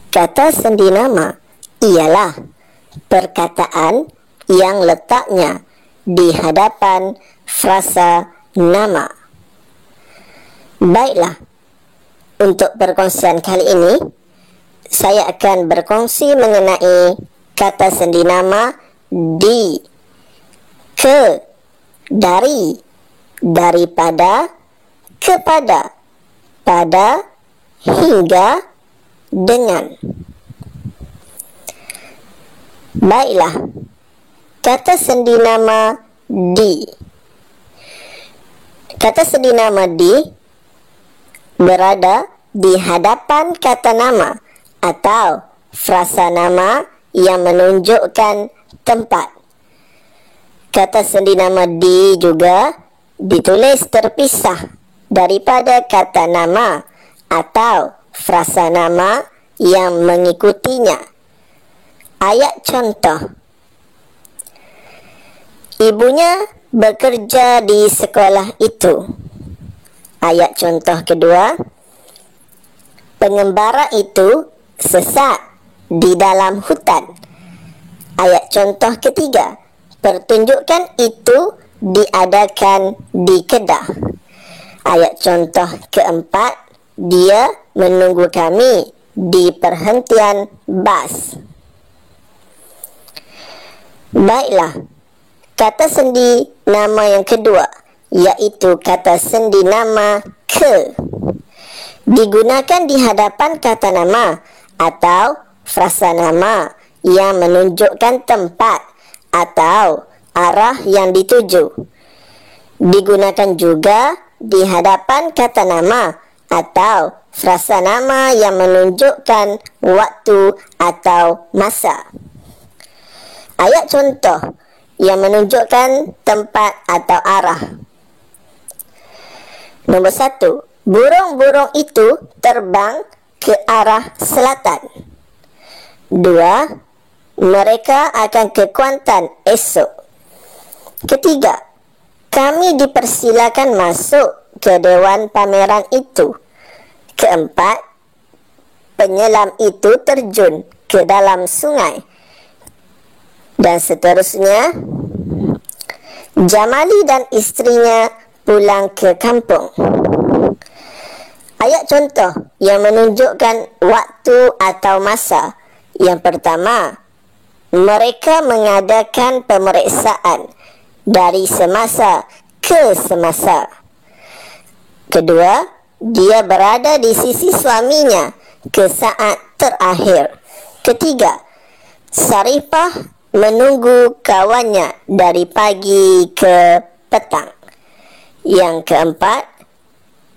Kata sendi nama ialah perkataan yang letaknya di hadapan frasa nama. Baiklah, untuk perkongsian kali ini, saya akan berkongsi mengenai kata sendi nama di, ke, dari, daripada, kepada, pada, hingga, dengan. Baiklah, kata sendi nama di. Kata sendi nama di berada di hadapan kata nama atau frasa nama yang menunjukkan tempat. Kata sendi nama di juga ditulis terpisah daripada kata nama atau frasa nama yang mengikutinya. Ayat contoh. Ibunya bekerja di sekolah itu. Ayat contoh kedua. Pengembara itu sesat di dalam hutan. Ayat contoh ketiga. Pertunjukan itu diadakan di Kedah. Ayat contoh keempat. Dia menunggu kami di perhentian bas. Baiklah, kata sendi nama yang kedua, iaitu kata sendi nama ke, digunakan di hadapan kata nama atau frasa nama yang menunjukkan tempat atau arah yang dituju. Digunakan juga di hadapan kata nama atau frasa nama yang menunjukkan waktu atau masa. Ayat contoh yang menunjukkan tempat atau arah. Nombor 1. Burung-burung itu terbang ke arah selatan. 2. Mereka akan ke Kuantan esok. Ketiga, kami dipersilakan masuk ke dewan pameran itu. Keempat, penyelam itu terjun ke dalam sungai. Dan seterusnya, Jamali dan isterinya pulang ke kampung. Ayat contoh yang menunjukkan waktu atau masa. Yang pertama, mereka mengadakan pemeriksaan dari semasa ke semasa. Kedua, dia berada di sisi suaminya ke saat terakhir. Ketiga, Saripah menunggu kawannya dari pagi ke petang. Yang keempat,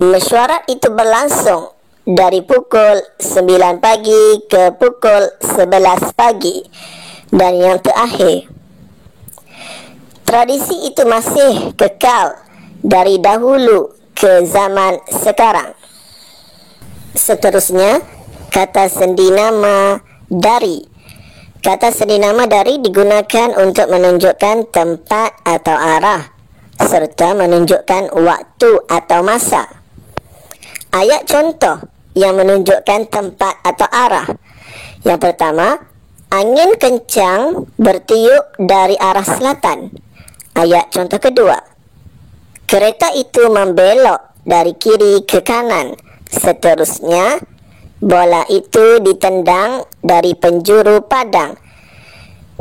mesyuarat itu berlangsung dari pukul 9 pagi ke pukul 11 pagi. Dan yang terakhir, tradisi itu masih kekal dari dahulu ke zaman sekarang. Seterusnya, kata sendi nama dari. Kata sendi nama dari digunakan untuk menunjukkan tempat atau arah, serta menunjukkan waktu atau masa. Ayat contoh yang menunjukkan tempat atau arah. Yang pertama, angin kencang bertiup dari arah selatan. Ayat contoh kedua, kereta itu membelok dari kiri ke kanan. Seterusnya, bola itu ditendang dari penjuru padang.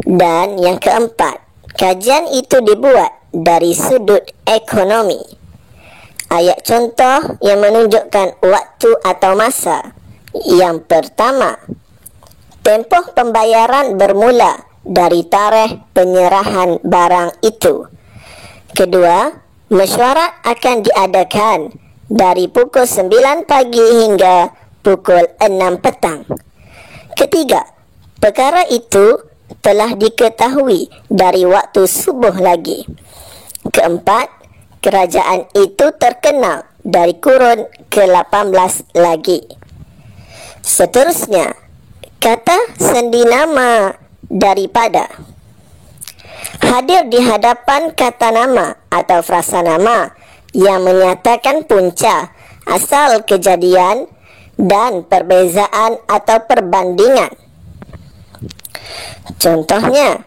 Dan yang keempat, kajian itu dibuat dari sudut ekonomi. Ayat contoh yang menunjukkan waktu atau masa. Yang pertama, tempoh pembayaran bermula dari tarikh penyerahan barang itu. Kedua, mesyuarat akan diadakan dari pukul 9 pagi hingga pukul 6 petang. Ketiga, perkara itu telah diketahui dari waktu subuh lagi. Keempat, kerajaan itu terkenal dari kurun ke-18 lagi. Seterusnya, kata sendi nama daripada. Hadir di hadapan kata nama atau frasa nama yang menyatakan punca asal kejadian dan perbezaan atau perbandingan. Contohnya,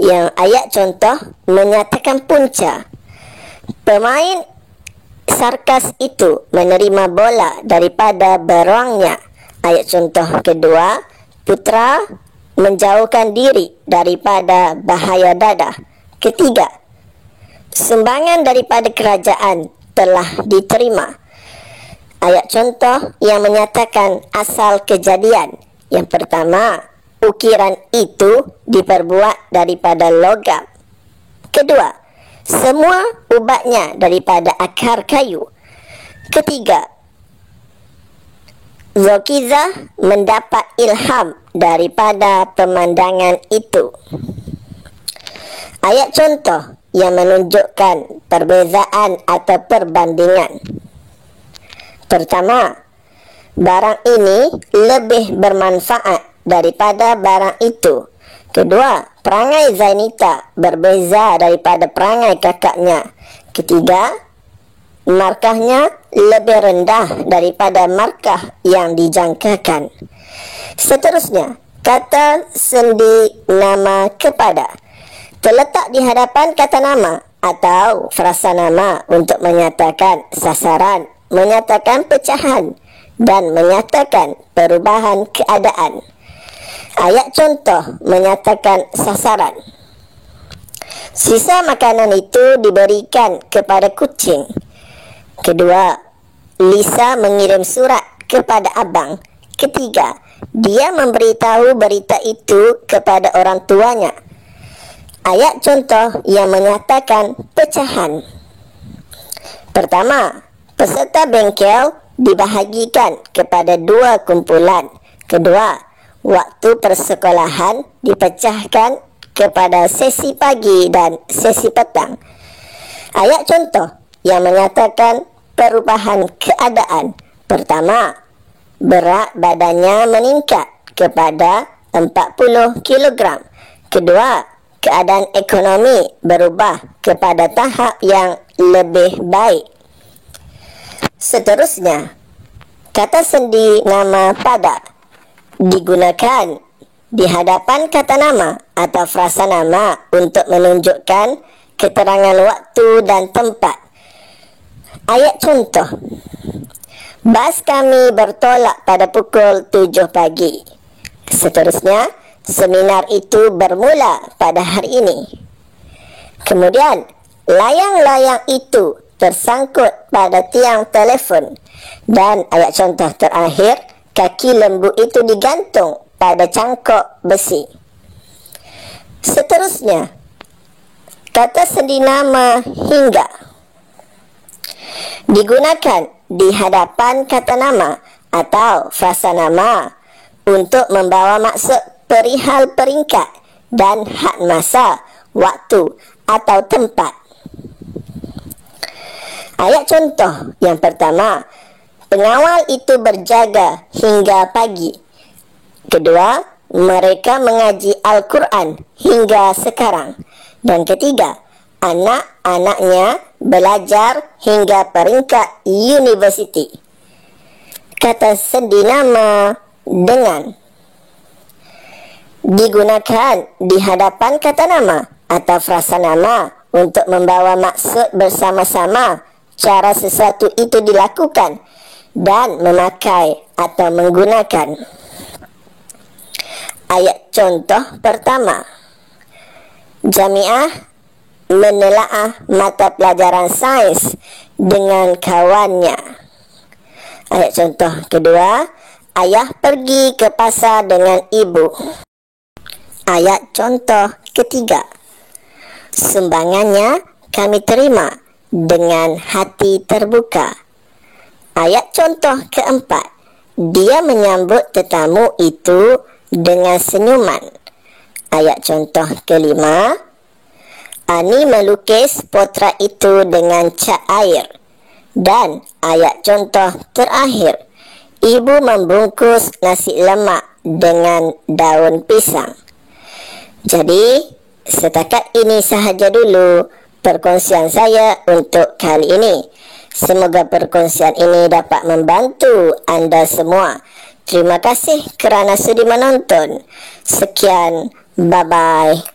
yang ayat contoh menyatakan punca. Pemain sarkas itu menerima bola daripada beruangnya. Ayat contoh kedua, putra menjauhkan diri daripada bahaya dadah. Ketiga, sumbangan daripada kerajaan telah diterima. Ayat contoh yang menyatakan asal kejadian. Yang pertama, ukiran itu diperbuat daripada logam. Kedua, semua ubatnya daripada akar kayu. Ketiga, Zulkifli mendapat ilham daripada pemandangan itu. Ayat contoh yang menunjukkan perbezaan atau perbandingan. Pertama, barang ini lebih bermanfaat daripada barang itu. Kedua, perangai Zainita berbeza daripada perangai kakaknya. Ketiga, markahnya lebih rendah daripada markah yang dijangkakan. Seterusnya, kata sendi nama kepada terletak di hadapan kata nama atau frasa nama untuk menyatakan sasaran, menyatakan pecahan dan menyatakan perubahan keadaan. Ayat contoh menyatakan sasaran. Sisa makanan itu diberikan kepada kucing. Kedua, Lisa mengirim surat kepada abang. Ketiga, dia memberitahu berita itu kepada orang tuanya. Ayat contoh yang menyatakan pecahan. Pertama, peserta bengkel dibahagikan kepada dua kumpulan. Kedua, waktu persekolahan dipecahkan kepada sesi pagi dan sesi petang. Ayat contoh yang menyatakan perubahan keadaan. Pertama, berat badannya meningkat kepada 40 kilogram. Kedua, keadaan ekonomi berubah kepada tahap yang lebih baik. Seterusnya, kata sendi nama pada digunakan di hadapan kata nama atau frasa nama untuk menunjukkan keterangan waktu dan tempat. Ayat contoh, bas kami bertolak pada pukul 7 pagi. Seterusnya, seminar itu bermula pada hari ini. Kemudian, layang-layang itu tersangkut pada tiang telefon. Dan ayat contoh terakhir, kaki lembu itu digantung pada cangkok besi. Seterusnya, kata sendi nama hingga digunakan di hadapan kata nama atau frasa nama untuk membawa maksud perihal peringkat dan had masa, waktu atau tempat. Ayat contoh yang pertama, pengawal itu berjaga hingga pagi. Kedua, mereka mengaji Al-Quran hingga sekarang. Dan ketiga, anak-anaknya belajar hingga peringkat universiti. Kata sendi nama dengan digunakan di hadapan kata nama atau frasa nama untuk membawa maksud bersama-sama cara sesuatu itu dilakukan dan memakai atau menggunakan. Ayat contoh pertama, Jamiah menelaah mata pelajaran sains dengan kawannya. Ayat contoh kedua, ayah pergi ke pasar dengan ibu. Ayat contoh ketiga, sumbangannya kami terima dengan hati terbuka. Ayat contoh keempat, dia menyambut tetamu itu dengan senyuman. Ayat contoh kelima, Ani melukis potret itu dengan cat air. Dan ayat contoh terakhir, ibu membungkus nasi lemak dengan daun pisang. Jadi, setakat ini sahaja dulu perkongsian saya untuk kali ini. Semoga perkongsian ini dapat membantu anda semua. Terima kasih kerana sudi menonton. Sekian, bye-bye.